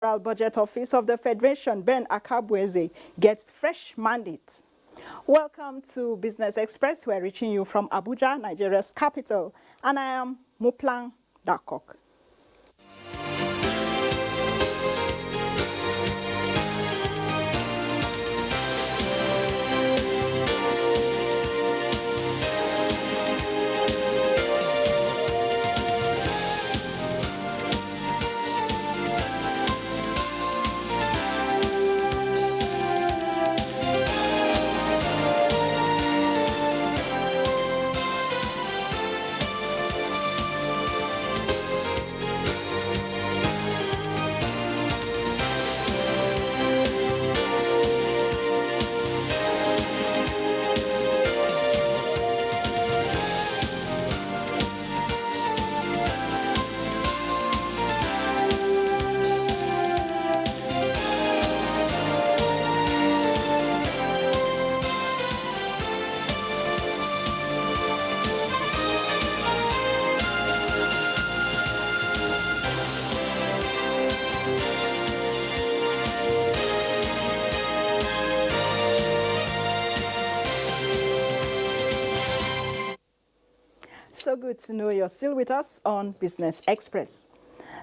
Budget Office of the Federation, Ben Akabweze, gets fresh mandate. Welcome to Business Express. We're reaching you from Abuja, Nigeria's capital, and I am Muplang Dakok. So good to know you're still with us on Business Express.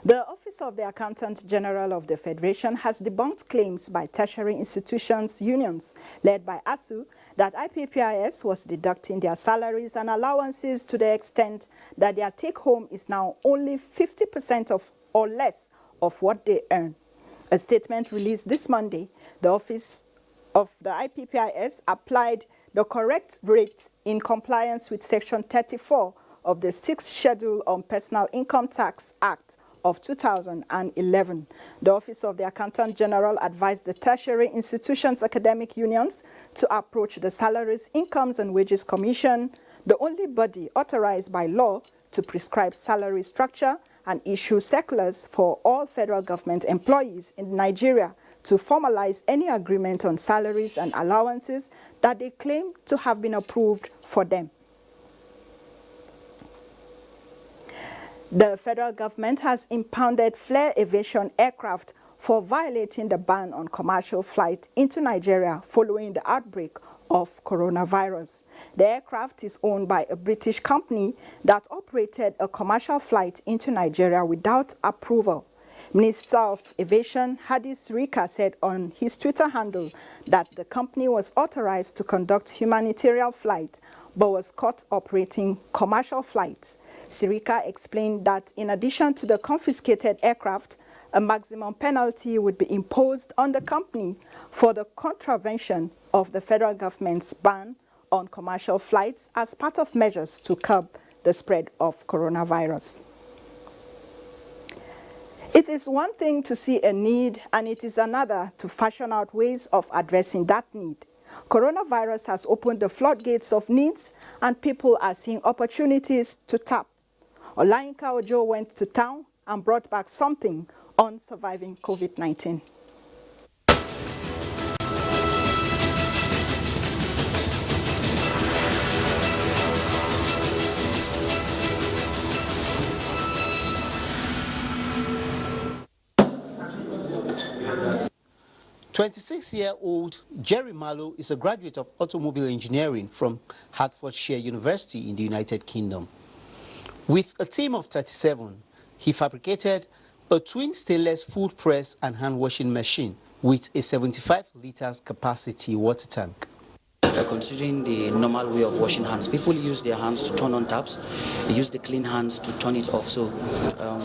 The Office of the Accountant General of the Federation has debunked claims by tertiary institutions unions led by ASU that IPPIS was deducting their salaries and allowances to the extent that their take-home is now only 50% of or less of what they earn. A statement released this Monday, the Office of the IPPIS applied the correct rate in compliance with Section 34 of the 6th Schedule on Personal Income Tax Act of 2011. The Office of the Accountant General advised the tertiary institutions academic unions to approach the Salaries, Incomes and Wages Commission, the only body authorized by law to prescribe salary structure and issue circulars for all federal government employees in Nigeria to formalize any agreement on salaries and allowances that they claim to have been approved for them. The federal government has impounded flare aviation aircraft for violating the ban on commercial flight into Nigeria following the outbreak of coronavirus. The aircraft is owned by a British company that operated a commercial flight into Nigeria without approval. Minister of Aviation Hadi Sirika said on his Twitter handle that the company was authorized to conduct humanitarian flights but was caught operating commercial flights. Sirika explained that in addition to the confiscated aircraft, a maximum penalty would be imposed on the company for the contravention of the federal government's ban on commercial flights as part of measures to curb the spread of coronavirus. It is one thing to see a need, and it is another to fashion out ways of addressing that need. Coronavirus has opened the floodgates of needs, and people are seeing opportunities to tap. Olayinka Ojo went to town and brought back something on surviving COVID-19. "26-year-old Jerry Mallow is a graduate of automobile engineering from Hertfordshire University in the United Kingdom. With a team of 37, he fabricated a twin stainless food press and hand washing machine with a 75 liters capacity water tank. Considering the normal way of washing hands, people use their hands to turn on taps, they use the clean hands to turn it off. So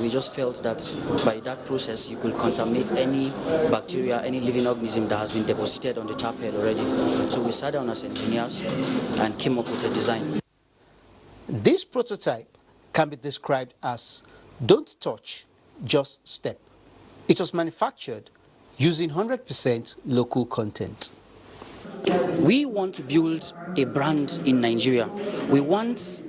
we just felt that by that process you could contaminate any bacteria, any living organism that has been deposited on the tap head already. So we sat down as engineers and came up with a design. This prototype can be described as "don't touch, just step." It was manufactured using 100% local content. We want to build a brand in Nigeria. We want,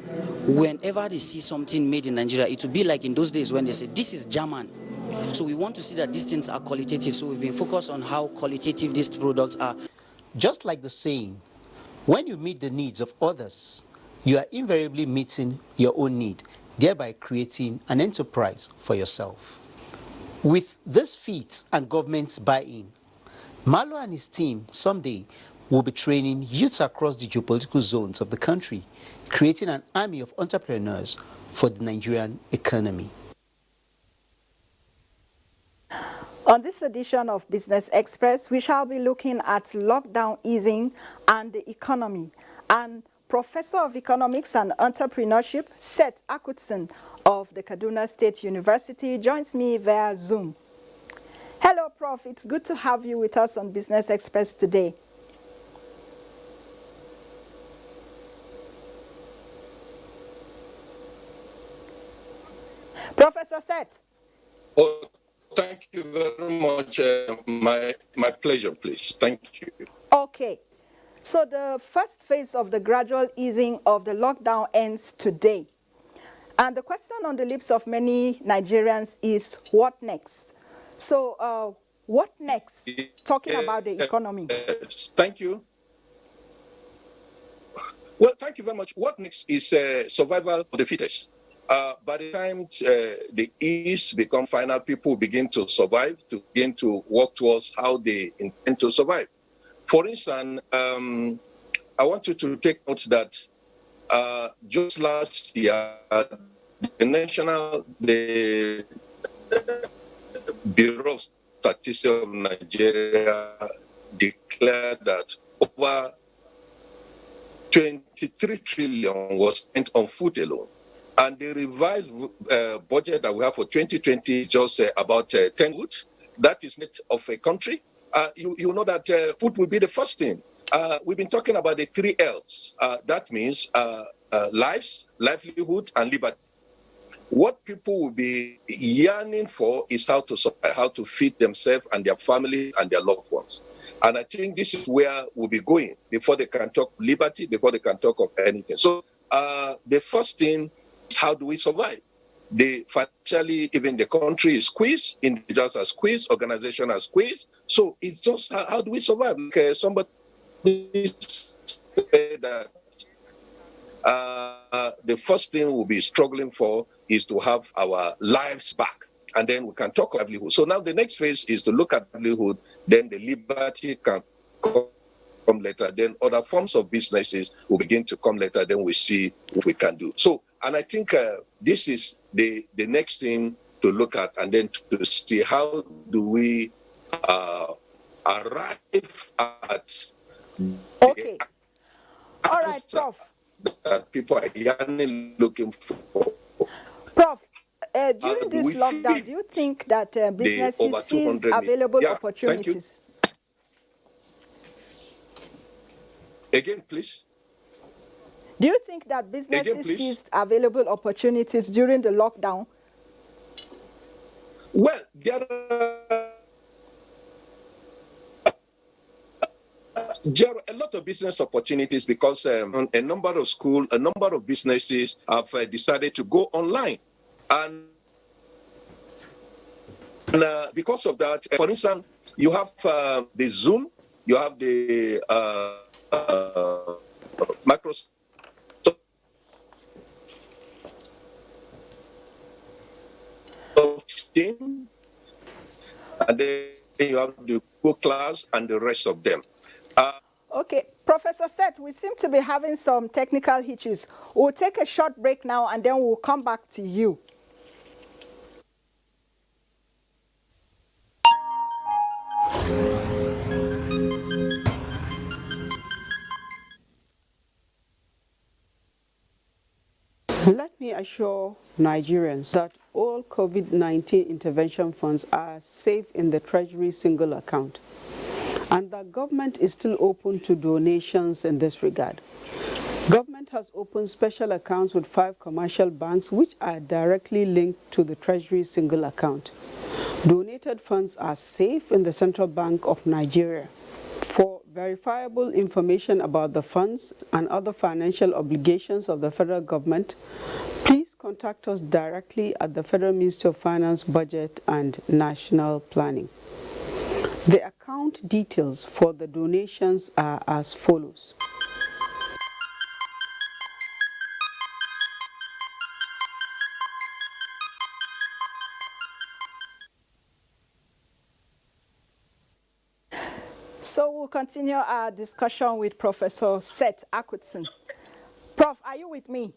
whenever they see something made in Nigeria, it will be like in those days when they say, this is German. So we want to see that these things are qualitative. So we've been focused on how qualitative these products are. Just like the saying, when you meet the needs of others, you are invariably meeting your own need, thereby creating an enterprise for yourself. With this feat and government's buy-in, Malo and his team someday will be training youths across the geopolitical zones of the country, creating an army of entrepreneurs for the Nigerian economy. On this edition of Business Express, we shall be looking at lockdown easing and the economy. And Professor of Economics and Entrepreneurship, Seth Akutson of the Kaduna State University, joins me via Zoom. Hello, Prof. It's good to have you with us on Business Express today. Professor Seth. Oh, thank you very much. My pleasure, please. Thank you. Okay. So the first phase of the gradual easing of the lockdown ends today. And the question on the lips of many Nigerians is, what next? So what next? Talking about the economy. Yes, thank you. Well, thank you very much. What next is survival of the fittest. By the time the ease become final, people begin to survive, to begin to work towards how they intend to survive. For instance, I want you to take note that just last year, the Bureau of Statistics of Nigeria declared that over 23 trillion was spent on food alone. And the revised budget that we have for 2020 is just about 10 food. That is net of a country. You know that food will be the first thing. We've been talking about the 3 L's. That means lives, livelihood, and liberty. What people will be yearning for is how to survive, how to feed themselves and their family and their loved ones. And I think this is where we'll be going before they can talk liberty, before they can talk of anything. So the first thing is, how do we survive? Financially, even the country is squeezed, individuals are squeezed, organizations are squeezed. So it's just how do we survive? Like, somebody said that the first thing we'll be struggling for is to have our lives back. And then we can talk livelihood. So now the next phase is to look at livelihood, then the liberty can come later, then other forms of businesses will begin to come later, then we see what we can do. So, and I think this is the next thing to look at, and then to see how do we arrive at. Okay. All right, Prof. That people are yearning looking for. Prof, during this lockdown, do you think that businesses seized available opportunities? Again, please. Do you think that businesses seized available opportunities during the lockdown? Well, there are a lot of business opportunities because a number of businesses have decided to go online. And because of that, for instance, you have the Zoom, you have the Microsoft Team, and then you have the Google Class and the rest of them. Okay, Professor Seth, we seem to be having some technical hitches. We'll take a short break now and then we'll come back to you. Let me assure Nigerians that all COVID-19 intervention funds are safe in the Treasury single account, and the government is still open to donations in this regard. Government has opened special accounts with 5 commercial banks which are directly linked to the Treasury single account. Donated funds are safe in the Central Bank of Nigeria. For verifiable information about the funds and other financial obligations of the federal government, please contact us directly at the Federal Ministry of Finance, Budget and National Planning. The account details for the donations are as follows. So we'll continue our discussion with Professor Seth Akutson. Prof, are you with me?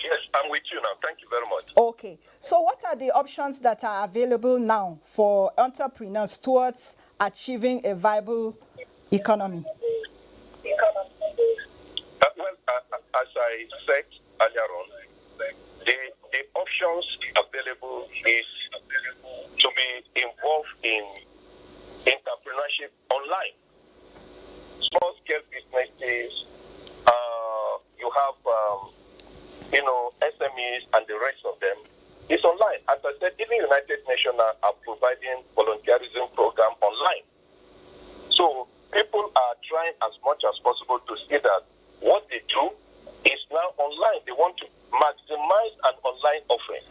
Yes, I'm with you now. Thank you very much. Okay. So what are the options that are available now for entrepreneurs towards achieving a viable economy? As I said earlier on, the options available is to be involved in entrepreneurship online. Small-scale businesses, you have, SMEs and the rest of them. It's online. As I said, even United Nations are providing volunteerism program online. So people are trying as much as possible to see that what they do is now online. They want to maximize an online offering.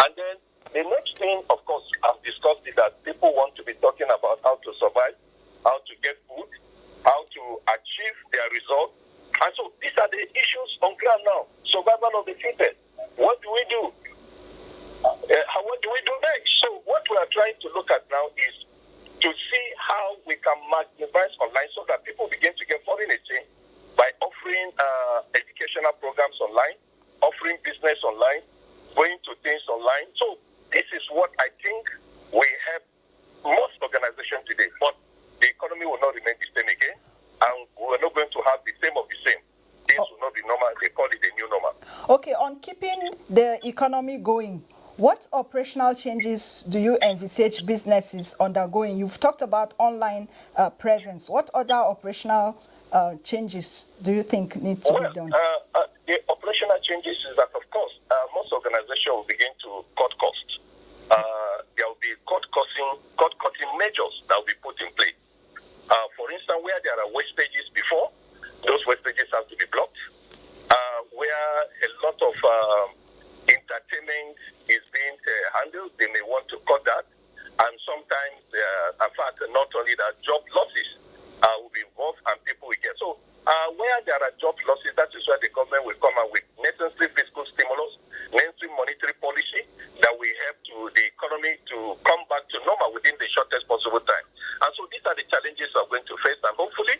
And then the next thing, of course, I've discussed is that people want to be talking about how to survive, how to get food, how to achieve their results. And so these are the issues on ground now. Survival of the fittest. What do we do? What do we do next? So what we are trying to look at now is to see how we can maximize online so that people begin to get foreign exchange by offering educational programs online, offering business online, going to things online. So this is what I think we have most organizations today. But the economy will not remain the same again, and we're not going to have the same of the same. Things will not be normal. They call it a new normal. Okay, on keeping the economy going, what operational changes do you envisage businesses undergoing? You've talked about online presence. What other operational changes do you think need to be done? The operational changes is that, of course, most organizations will begin to cut costs. There will be cost-cutting measures that will be put in place. For instance, where there are wastages before, those wastages have to be blocked. Where a lot of entertainment is being handled, they may want to cut that. And sometimes, in fact, not only that, job losses will be involved and people will get. So where there are job losses, that is where the government will come out with necessary fiscal stimulus, necessary monetary policy that will help to the economy to come back to normal within the shortest possible time. And so these are the challenges we're going to face. And hopefully,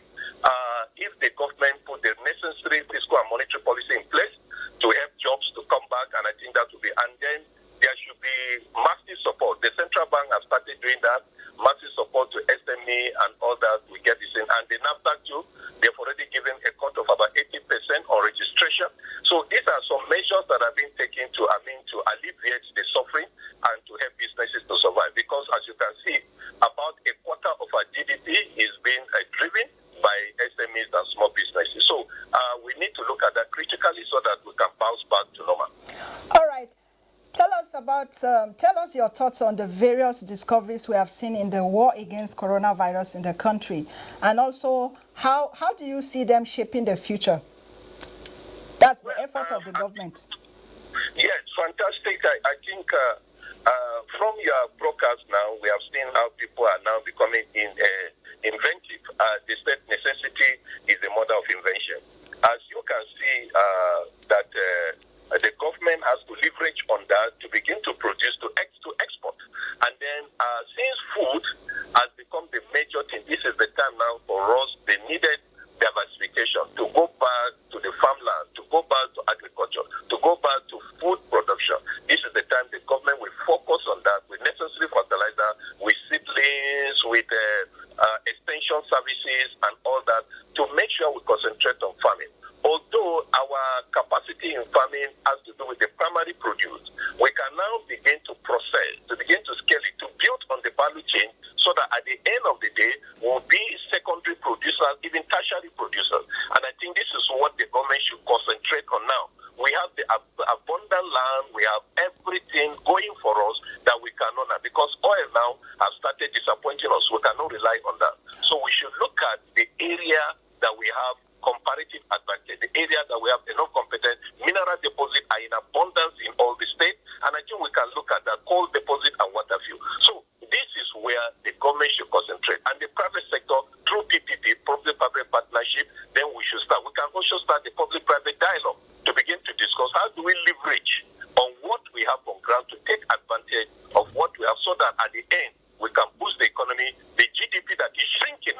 if the government put the necessary fiscal and monetary policy in place to help jobs to come back, and I think that will be, and then there should be massive support. The central bank has started doing that, massive support to SME and all that. We get this in, and the NAFTA too, they've already given a cut of about 80% on registration. So these are some measures that have been taken to alleviate the suffering and to help businesses to survive. Because as you can see, about a quarter of our GDP is being driven by SMEs and small businesses. So we need to look at that critically so that we can bounce back to normal. All right. Tell us your thoughts on the various discoveries we have seen in the war against coronavirus in the country, and also how do you see them shaping the future? That's the effort of the government. Yes, fantastic. I think from your broadcast now, we have seen how people are now becoming inventive. They said necessity is the mother of invention. As you can see that the government has to leverage on that to begin to produce, to export. And then since food has become the major thing, this is the time now for us, the needed diversification, to go back to the farmland, to go back to agriculture, to go back to food production. This is the time the government will focus on that with necessary fertilizer, with seedlings, with extension services and all that, to make sure we concentrate on farming. Although our capacity in farming has to do with the primary produce, we can now begin to process, to begin to scale it, to build on the value chain so that at the end of the day, we'll be secondary producers, even tertiary producers. And I think this is what the government should concentrate on now. We have the abundant land, we have everything going for us that we cannot have, because oil now has started disappointing us. We cannot rely on that. So we should look at the area that we have comparative advantage, the area that we have enough competent mineral deposit are in abundance in all the states, and I think we can look at that coal deposit and what have you. So this is where the government should concentrate, and the private sector through PPP, public-private partnership. Then we should start. We can also start the public-private dialogue to begin to discuss how do we leverage on what we have on ground to take advantage of what we have, so that at the end we can boost the economy. The GDP that is shrinking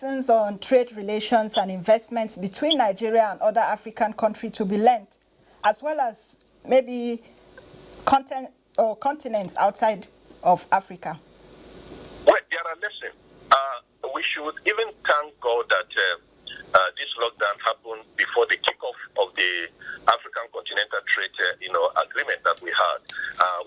lessons on trade relations and investments between Nigeria and other African countries to be learned, as well as maybe continents outside of Africa? Well, there are lessons. We should even thank God that this lockdown happened before the kickoff of the African Continental Trade agreement that we had.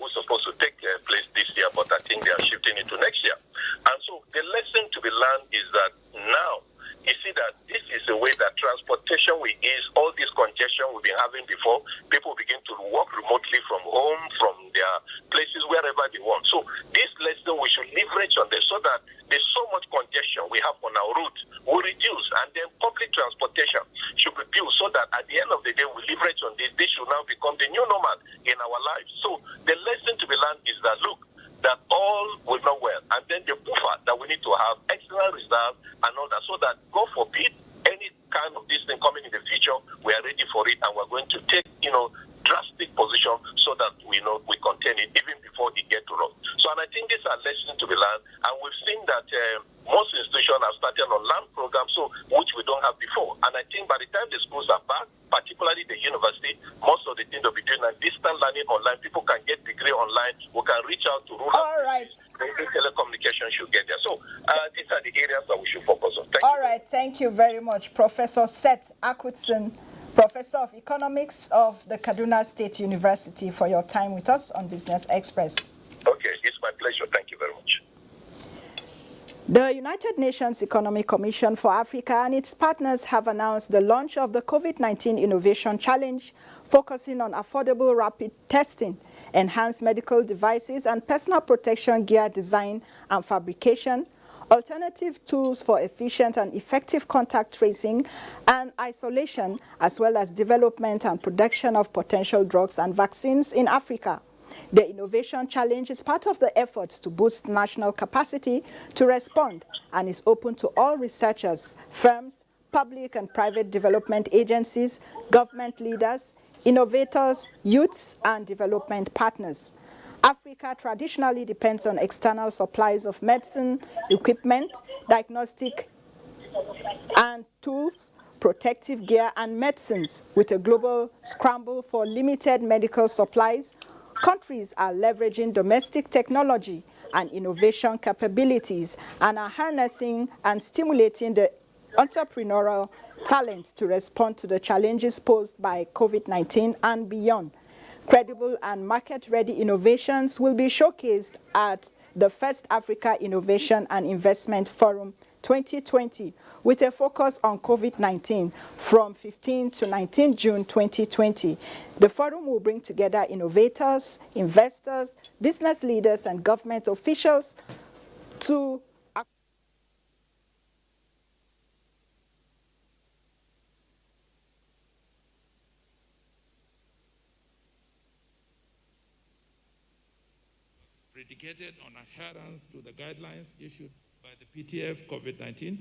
Was supposed to take place this year, but I think they are shifting into next year. And so the lesson to be learned is that now, you see that this is a way that transportation will ease all this congestion we've been having before. People begin to work remotely from home, from their places, wherever they want. So this lesson we should leverage on this so that there's so much congestion we have on our route will reduce, and then public transportation should be built so that at the end of the day we leverage on this. This should now become the new normal in our lives. So the lesson to be learned is that, look, that all will not well, and then the buffer that we need to have, external reserve and all that, so that, God forbid, any kind of this thing coming in the future, we are ready for it, and we're going to take, drastic position so that we contain it even before it gets to us. So, and I think these are lessons to be learned, and we've seen that most institutions have started on land programs, so which we don't have before. And I think by the time the schools are back, particularly the university, most of the things they'll be doing are distant learning online. People can get degree online. We can reach out to rural. All right. Maybe telecommunication should get there. So these are the areas that we should focus on. All right. Thank you very much, Professor Seth Akwitson, Professor of Economics of the Kaduna State University, for your time with us on Business Express. Okay, it's my pleasure. Thank you very much. The United Nations Economic Commission for Africa and its partners have announced the launch of the COVID-19 Innovation Challenge, focusing on affordable rapid testing, enhanced medical devices and personal protection gear design and fabrication, alternative tools for efficient and effective contact tracing and isolation, as well as development and production of potential drugs and vaccines in Africa. The Innovation Challenge is part of the efforts to boost national capacity to respond and is open to all researchers, firms, public and private development agencies, government leaders, innovators, youths, and development partners. Africa traditionally depends on external supplies of medicine, equipment, diagnostic and tools, protective gear, and medicines. With a global scramble for limited medical supplies, countries are leveraging domestic technology and innovation capabilities and are harnessing and stimulating the entrepreneurial talent to respond to the challenges posed by COVID-19 and beyond. Credible and market-ready innovations will be showcased at the First Africa Innovation and Investment Forum 2020 with a focus on COVID-19 from 15 to 19 June 2020. The forum will bring together innovators, investors, business leaders, and government officials to predicated on adherence to the guidelines issued by the PTF COVID-19,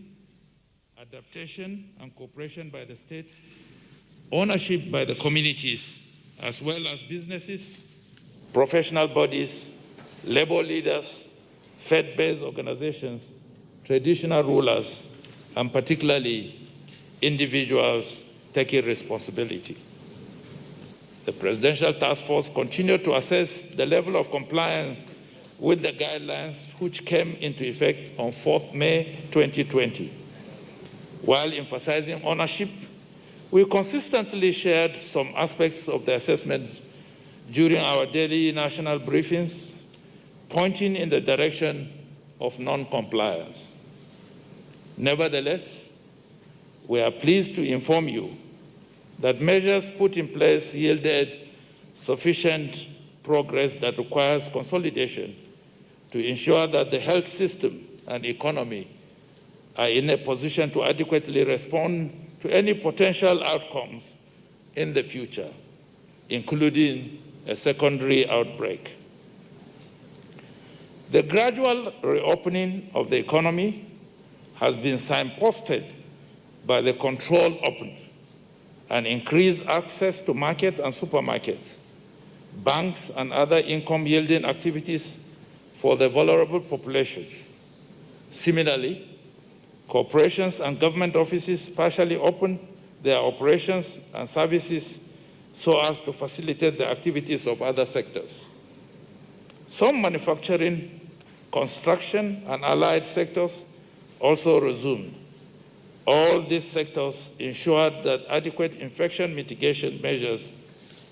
adaptation and cooperation by the states, ownership by the communities, as well as businesses, professional bodies, labor leaders, faith-based organizations, traditional rulers, and particularly individuals taking responsibility. The Presidential Task Force continued to assess the level of compliance with the guidelines which came into effect on 4th May 2020. While emphasizing ownership, we consistently shared some aspects of the assessment during our daily national briefings, pointing in the direction of non-compliance. Nevertheless, we are pleased to inform you that measures put in place yielded sufficient progress that requires consolidation to ensure that the health system and economy are in a position to adequately respond to any potential outcomes in the future, including a secondary outbreak. The gradual reopening of the economy has been signposted by the controlled opening and increased access to markets and supermarkets, banks and other income-yielding activities for the vulnerable population. Similarly, Corporations and government offices partially opened their operations and services so as to facilitate the activities of other sectors. Some manufacturing, construction, and allied sectors also resumed. All these sectors ensured that adequate infection mitigation measures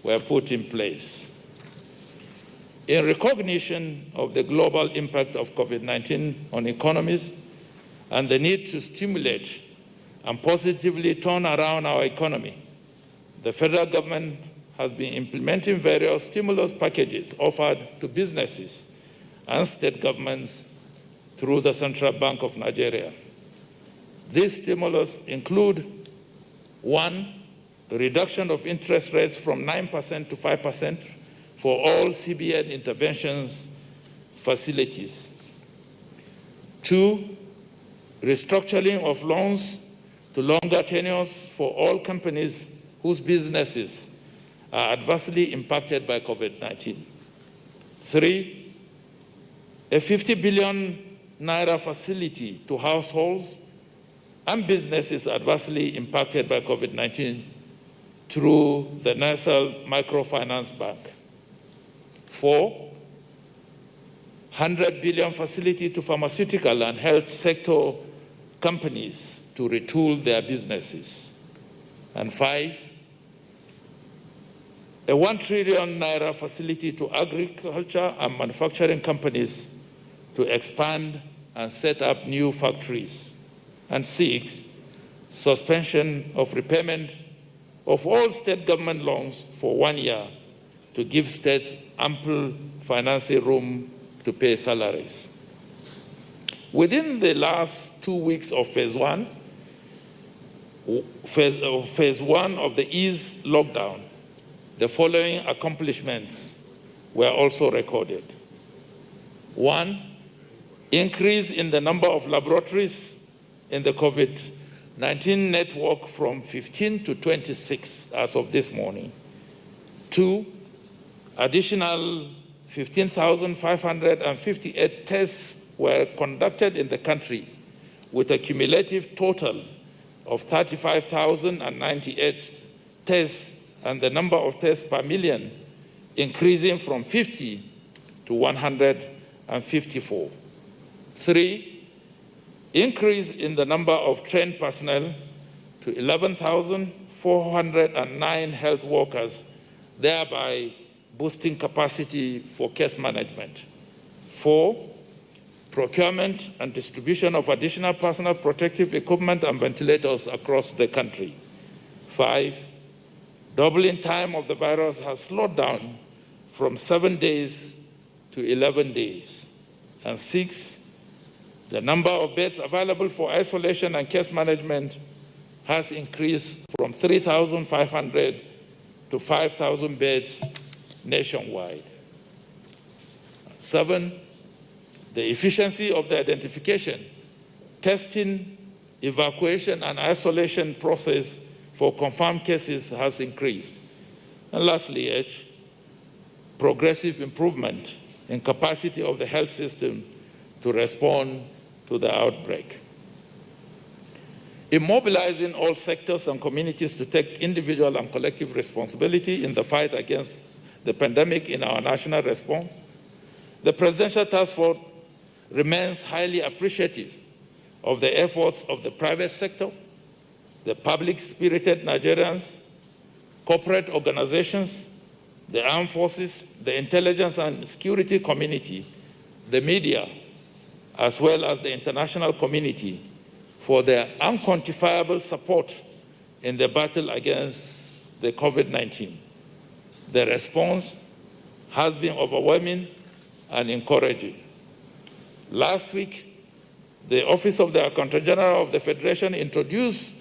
were put in place. In recognition of the global impact of COVID-19 on economies and the need to stimulate and positively turn around our economy, the federal government has been implementing various stimulus packages offered to businesses and state governments through the Central Bank of Nigeria. These stimulus include: 1, the reduction of interest rates from 9% to 5% for all CBN interventions facilities. 2, restructuring of loans to longer tenures for all companies whose businesses are adversely impacted by COVID-19. 3, a 50 billion naira facility to households and businesses adversely impacted by COVID-19 through the National Microfinance Bank. 4, 100 billion facility to pharmaceutical and health sector companies to retool their businesses. And 5, a 1 trillion naira facility to agriculture and manufacturing companies to expand and set up new factories. And 6, suspension of repayment of all state government loans for 1 year to give states ample financing room to pay salaries. Within the last 2 weeks of phase one of the ease lockdown, the following accomplishments were also recorded. 1, increase in the number of laboratories in the COVID-19 network from 15 to 26 as of this morning. 2, additional 15,558 tests were conducted in the country with a cumulative total of 35,098 tests, and the number of tests per million increasing from 50 to 154. 3, increase in the number of trained personnel to 11,409 health workers, thereby boosting capacity for case management. 4, procurement and distribution of additional personal protective equipment and ventilators across the country. 5, doubling time of the virus has slowed down from 7 days to 11 days. And 6, the number of beds available for isolation and case management has increased from 3,500 to 5,000 beds nationwide. 7, the efficiency of the identification, testing, evacuation, and isolation process for confirmed cases has increased. And lastly, 8, progressive improvement in capacity of the health system to respond to the outbreak. In mobilizing all sectors and communities to take individual and collective responsibility in the fight against the pandemic in our national response, the Presidential Task Force remains highly appreciative of the efforts of the private sector, the public-spirited Nigerians, corporate organizations, the armed forces, the intelligence and security community, the media, as well as the international community for their unquantifiable support in the battle against the COVID-19. The response has been overwhelming and encouraging. Last week, the Office of the Accountant General of the Federation introduced